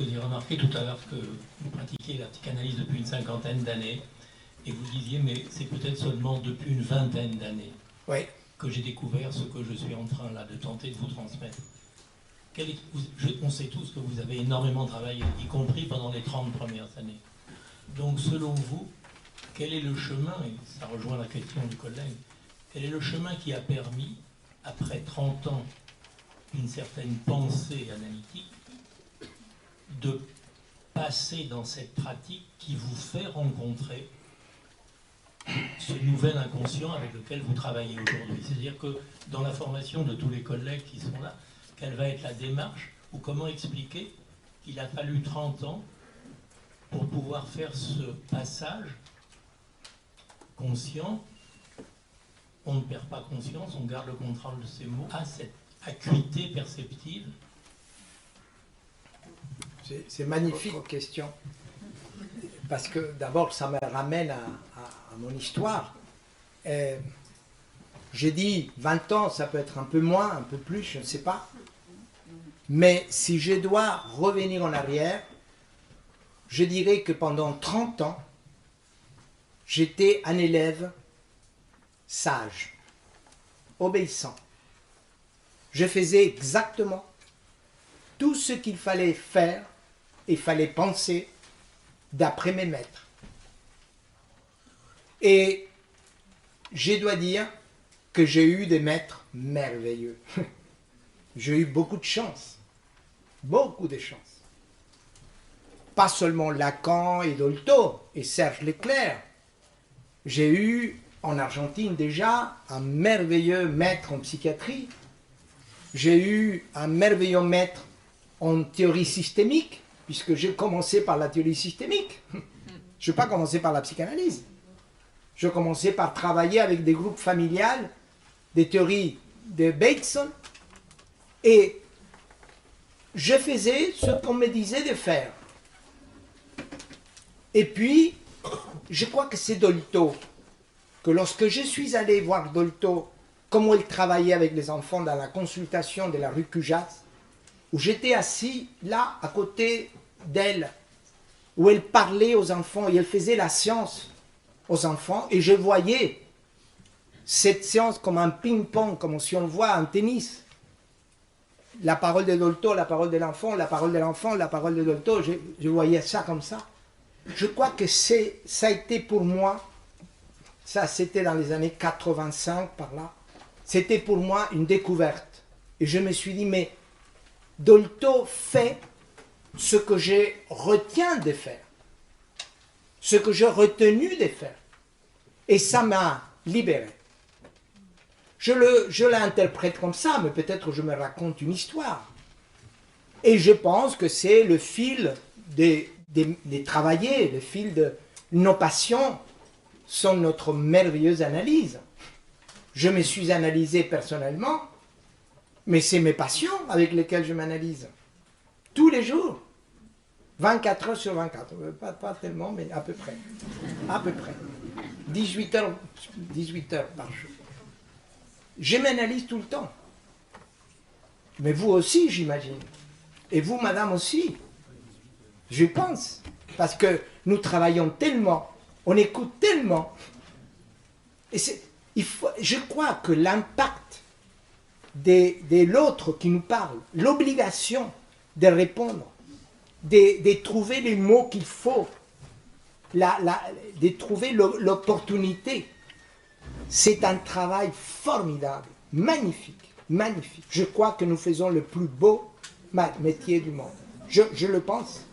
Vous avez remarqué tout à l'heure que vous pratiquez la psychanalyse depuis une cinquantaine d'années, et vous disiez, mais c'est peut-être seulement depuis une vingtaine d'années que j'ai découvert ce que je suis en train là de tenter de vous transmettre. On sait tous que vous avez énormément travaillé, y compris pendant les 30 premières années. Donc, selon vous, quel est le chemin, et ça rejoint la question du collègue, quel est le chemin qui a permis, après 30 ans, une certaine pensée analytique, de passer dans cette pratique qui vous fait rencontrer ce nouvel inconscient avec lequel vous travaillez aujourd'hui? C'est-à-dire que dans la formation de tous les collègues qui sont là, quelle va être la démarche ou comment expliquer qu'il a fallu 30 ans pour pouvoir faire ce passage conscient, on ne perd pas conscience, on garde le contrôle de ses mots, à cette acuité perceptive? C'est magnifique votre question. Parce que d'abord, ça me ramène à mon histoire. J'ai dit 20 ans, ça peut être un peu moins, un peu plus, je ne sais pas. Mais si je dois revenir en arrière, je dirais que pendant 30 ans, j'étais un élève sage, obéissant. Je faisais exactement tout ce qu'il fallait faire et fallait penser d'après mes maîtres. Et je dois dire que j'ai eu des maîtres merveilleux. J'ai eu beaucoup de chance, beaucoup de chance. Pas seulement Lacan et Dolto et Serge Leclerc. J'ai eu en Argentine déjà un merveilleux maître en psychiatrie. J'ai eu un merveilleux maître en théorie systémique, puisque j'ai commencé par la théorie systémique. Je n'ai pas commencé par la psychanalyse. Je commençais par travailler avec des groupes familiales, des théories de Bateson, et je faisais ce qu'on me disait de faire. Et puis, je crois que c'est Dolto, que lorsque je suis allé voir Dolto, comment il travaillait avec les enfants dans la consultation de la rue Cujas, où j'étais assis là, à côté d'elle, où elle parlait aux enfants et elle faisait la science aux enfants, et je voyais cette science comme un ping-pong, comme si on voit un tennis. La parole de Dolto, la parole de l'enfant, la parole de l'enfant, la parole de Dolto, je voyais ça comme ça. Je crois que ça a été pour moi, ça c'était dans les années 85 par là, c'était pour moi une découverte. Et je me suis dit, mais Dolto fait ce que je retiens de faire, ce que j'ai retenu de faire. Et ça m'a libéré. Je l'interprète comme ça, mais peut-être je me raconte une histoire. Et je pense que c'est le fil des travailler, le fil de nos passions sont notre merveilleuse analyse. Je me suis analysé personnellement, mais c'est mes passions avec lesquelles je m'analyse. Tous les jours. 24 heures sur 24. Pas tellement, mais à peu près. À peu près. 18 heures par jour. Je m'analyse tout le temps. Mais vous aussi, j'imagine. Et vous, madame, aussi. Je pense. Parce que nous travaillons tellement, on écoute tellement. Et je crois que l'impact de l'autre qui nous parle, l'obligation de répondre, de trouver les mots qu'il faut, de trouver l'opportunité, c'est un travail formidable, magnifique, magnifique. Je crois que nous faisons le plus beau métier du monde. Je le pense.